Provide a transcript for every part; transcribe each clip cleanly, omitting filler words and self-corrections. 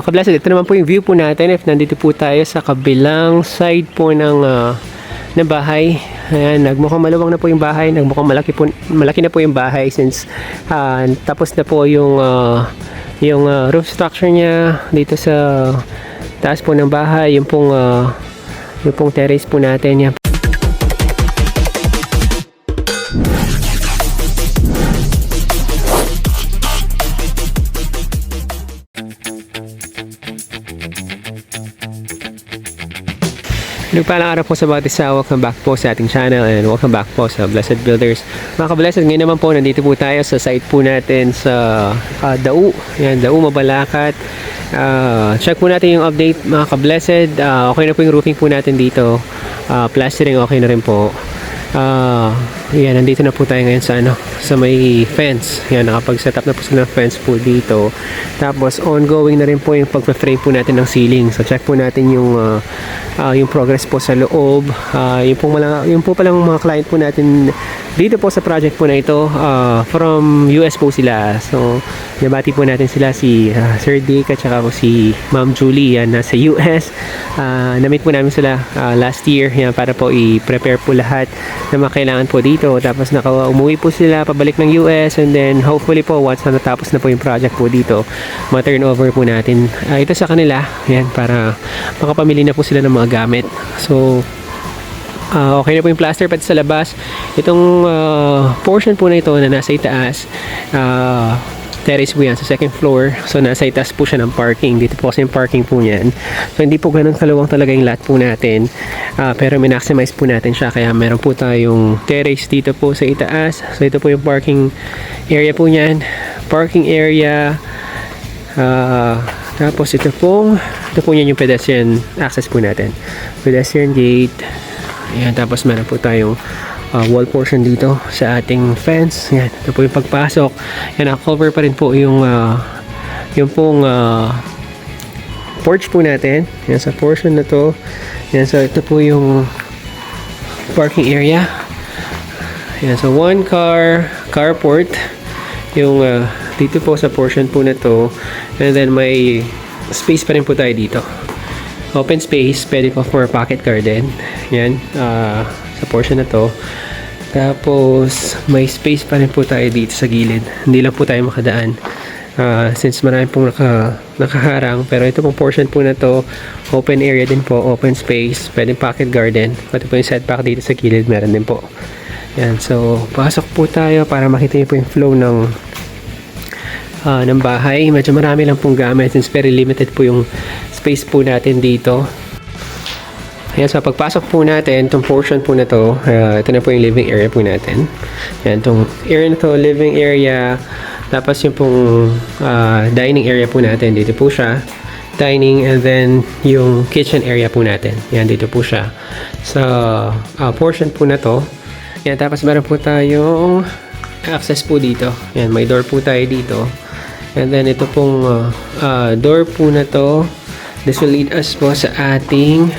Kablasad, ito naman po yung view po natin if nandito po tayo sa kabilang side po ng bahay. Ayan, nagmukhang maluwang na po yung bahay, nagmukhang malaki na po yung bahay since tapos na po yung roof structure niya dito sa taas po ng bahay, yung pong terrace po natin. Yan. Nagpalang araw po sa bawat isa. Welcome back po sa ating channel and welcome back po sa Blessed Builders. Mga ka-Blessed, ngayon naman po nandito po tayo sa site po natin sa Dau. Yan, Dau Mabalacat. Check po natin yung update mga ka-Blessed. Okay na po yung roofing po natin dito. Plastering okay na rin po. Yan, nandito na po tayo ngayon sa may fence. Yan, nakapag-set up na po sila ng fence po dito. Tapos ongoing na rin po yung pag-frame po natin ng ceiling. So check po natin yung progress po sa loob. Yung po palang mga client po natin dito po sa project po na ito, from US po sila. So nabati po natin sila, si Sir Dick at saka po si Ma'am Julie, yan, nasa US. Na-meet po namin sila last year, yan, para po i-prepare po lahat na mga kailangan po dito. Tapos umuwi po sila pabalik ng US, and then hopefully po once na natapos na po yung project po dito, ma-turn over po natin ito sa kanila, yan, para makapamili na po sila ng mga gamit. So okay na po yung plaster pati sa labas. Itong portion po na ito na nasa itaas, terrace po yan sa second floor. So nasa itaas po siya ng parking. Dito po kasi yung parking po niyan. So hindi po ganun kaluwang talaga yung lot po natin, pero minaksimized po natin siya. Kaya meron po tayong terrace dito po sa itaas. So ito po yung parking area po niyan. Parking area. Tapos ito po niyan yung pedestrian access po natin. Pedestrian gate. Ayan, tapos meron po tayong wall portion dito sa ating fence. Yan, ito po yung pagpasok. Yan, cover pa rin po yung pong porch po natin. Yan, sa portion na to. Yan, so ito po yung parking area. Yan, so one carport yung dito po sa portion po na to. And then may space pa rin po tayo dito. Open space, pwede po for pocket garden. Yan, sa portion na to. Tapos may space pa rin po tayo dito sa gilid. Hindi lang po tayo makadaan since marami pong nakaharang. Pero ito pong portion po na to, open area din po, open space, pwede pocket garden. Pati po yung setback dito sa gilid, meron din po. Yan, so pasok po tayo para makita niyo po yung flow ng bahay. Medyo marami lang pong gamit since very limited po yung space po natin dito. Ayan, so pagpasok po natin, itong portion po na to, ito na po yung living area po natin. Ayan, itong area na to, living area. Tapos yung pong dining area po natin, dito po siya. Dining, and then yung kitchen area po natin. Ayan, dito po siya. So, portion po na to. Ayan, tapos meron po tayong access po dito. Ayan, may door po tayo dito. And then ito pong door po na to, this will lead us po sa ating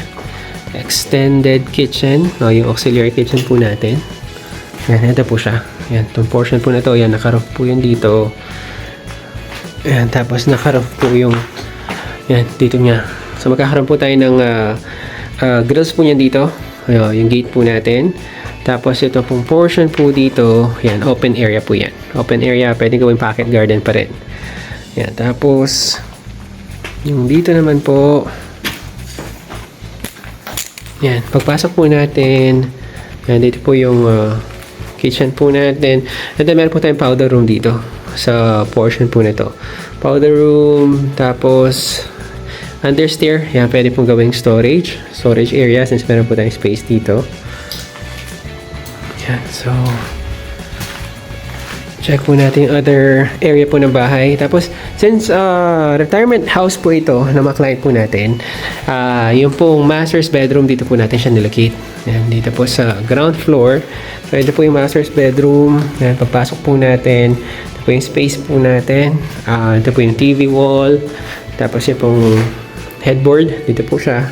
extended kitchen, yung auxiliary kitchen po natin. Yan, ito po siya. Yan, itong portion po na to, yan, naka-roof po yun dito. Yan, tapos naka-roof po yung, yan, dito niya. So magkakaroon po tayo ng grills po niyan dito. Yung gate po natin. Tapos ito pong portion po dito, yan, open area po yan. Open area, pwede gawing pocket garden pa rin. Yan, tapos yung dito naman po, yan, pagpasok po natin, yan, dito po yung kitchen po natin. And then meron po tayong powder room dito sa portion po na to. Powder room, tapos understair, yan, pwede pong gawing storage area since meron po tayong space dito. Yan, so check po natin yung other area po ng bahay. Tapos, since retirement house po ito na mga client po natin, yung pong master's bedroom, dito po natin siya nilocate. Yan, dito po sa ground floor. So, ito po yung master's bedroom. Yan, pagpasok po natin. Ito po yung space po natin. Ito po yung TV wall. Tapos, yung pong headboard. Dito po siya.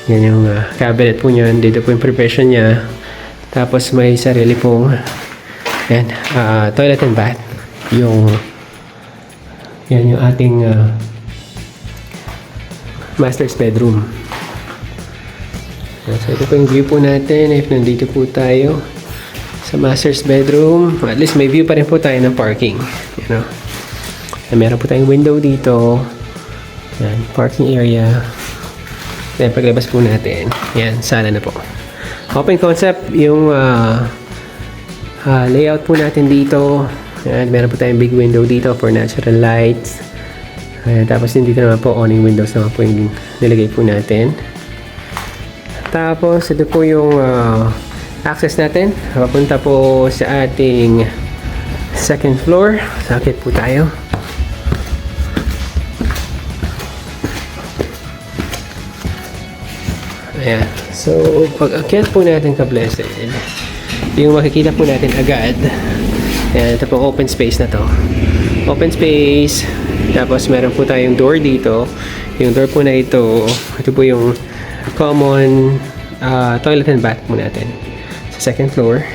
Yan yung cabinet po niyan. Dito po yung preparation niya. Tapos, may sarili pong yan, toilet and bath. Yan yung ating master's bedroom. So ito po yung view po natin if nandito po tayo sa master's bedroom. At least may view pa rin po tayo ng parking. You know? Meron po tayong window dito. Yan, parking area. Then paglabas po natin, yan, sala na po. Open concept yung layout po natin dito. Yan, meron po tayong big window dito for natural lights. Ayan, tapos din dito naman po awning windows naman po yung nilagay po natin. Tapos ito po yung access natin papunta po sa ating second floor. Sakit po tayo. Ayan. So pag akyat po natin ka-blessed, yung makikita po natin agad, ayan, ito po open space na to. Open space. Tapos meron po tayong door dito. Yung door po na ito po yung common toilet and bath po natin sa second floor.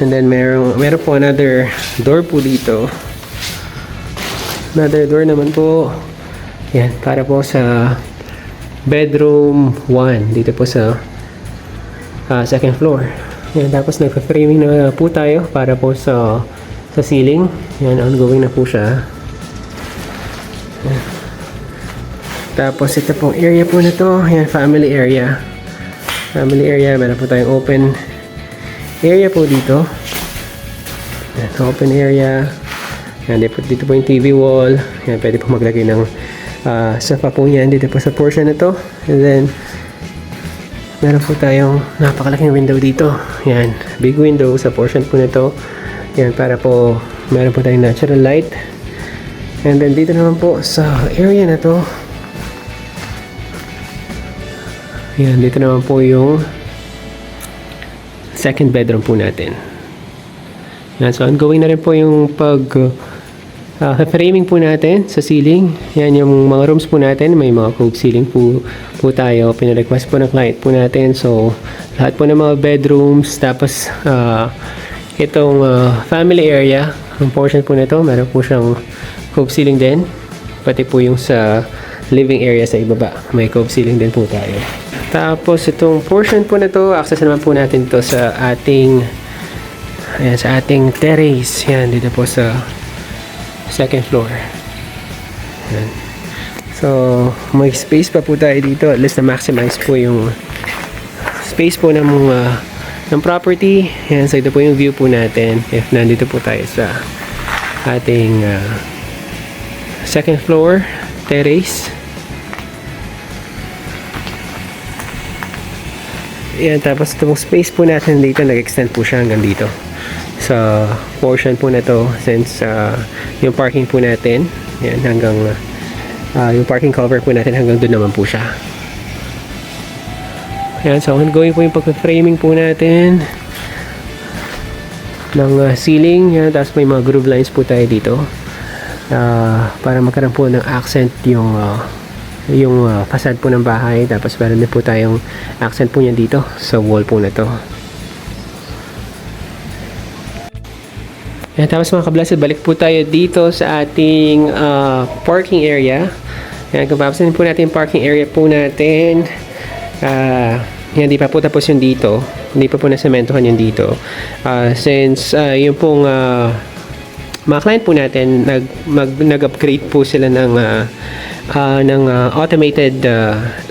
And then meron po another door po dito. Another door naman po. Yan, para po sa bedroom 1 dito po sa second floor. Yan, tapos nagpa-framing na po tayo para po sa ceiling. Yan, ongoing na po siya. Yan. Tapos ito pong area po na to, yan, family area. Family area, meron po tayong open area po dito. Yan, open area. Yan, dito po yung TV wall. Yan, pwede po maglagay ng sofa po yan dito po sa portion na to. And then, meron po tayong napakalaking window dito. Yan, big window sa portion po na to. Yan, para po, meron po tayong natural light. And then, dito naman po sa area na to, yan, dito naman po yung second bedroom po natin. Yan, so ongoing na rin po yung framing po natin sa ceiling. Yan, yung mga rooms po natin, may mga cove ceiling po tayo. Pinarequest po ng client po natin. So, lahat po ng mga bedrooms. Tapos, itong family area, ang portion po na ito, meron po siyang cove ceiling din. Pati po yung sa living area sa ibaba, may cove ceiling din po tayo. Tapos itong portion po na to, access naman po natin to sa ating terrace. Yan, dito po sa second floor. Yan. So, may space pa po tayo dito. At least na-maximize po yung space po ng property. Yan, so ito po yung view po natin if nandito po tayo sa ating second floor terrace. Yan, tapos itong space po natin dito, nag-extend po siya hanggang dito sa portion po na to, since yung parking po natin, yan, hanggang yung parking cover po natin hanggang doon naman po siya. Yan, so ongoing po yung pag-framing po natin ng ceiling. Yan, tapos may mga groove lines po tayo dito para magkaroon po ng accent yung facade po ng bahay. Tapos meron din po tayong accent po niya dito sa wall po na to. Yan, tapos mga ka-blessed, balik po tayo dito sa ating parking area. Yan, kung papasin po natin yung parking area po natin, yan, di pa po tapos yung dito, hindi pa po nasementohan yung dito, since yung pong mga client po natin nag-upgrade po sila ng automated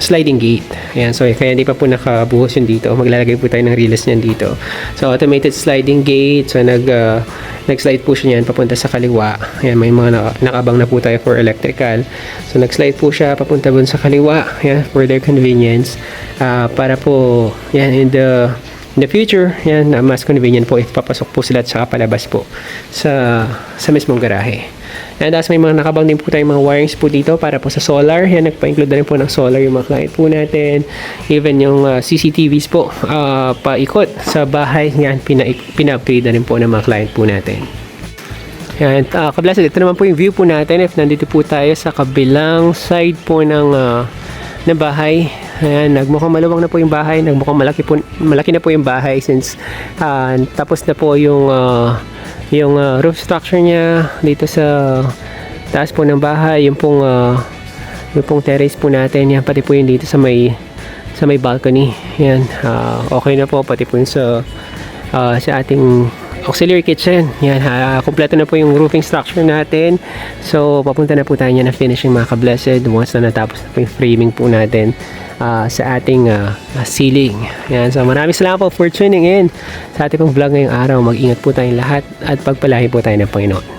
sliding gate. Ayan, so kaya hindi pa po nakabuhos yun dito. Maglalagay po tayo ng release niyan dito. So automated sliding gate. So nag-slide po siya niyan papunta sa kaliwa. Ayan, may mga nakabang na po tayo for electrical. So nag-slide po siya papunta dun sa kaliwa. Ayan, for their convenience. Para po, yan, in the future, yan, mas convenient po if papasok po sila at saka palabas po sa mismong garahe. And as may mga nakabang din po tayong mga wirings po dito para po sa solar. Yan, nagpa-include na rin po ng solar yung mga client po natin. Even yung CCTVs po, paikot sa bahay. Yan, pina-upgrade na rin po ng mga client po natin. Yan, ka-blessed, ito naman po yung view po natin if nandito po tayo sa kabilang side po ng bahay. Ayan, nagmukhang maluwang na po yung bahay. Nagmukhang malaki na po yung bahay since tapos na po yung roof structure niya dito sa taas po ng bahay. Yung pong yung pong terrace po natin, yan, pati po yung dito sa may balcony. Yan, okay na po, pati po yung sa ating auxiliary kitchen. Yan, kompleto na po yung roofing structure natin. So, papunta na po tayo niya na finishing mga ka-blessed once na natapos na po yung framing po natin sa ating ceiling. Yan, so maraming salamat po for tuning in sa ating pong vlog ngayong araw. Mag-ingat po tayong lahat at pagpalahi po tayo ng Panginoon.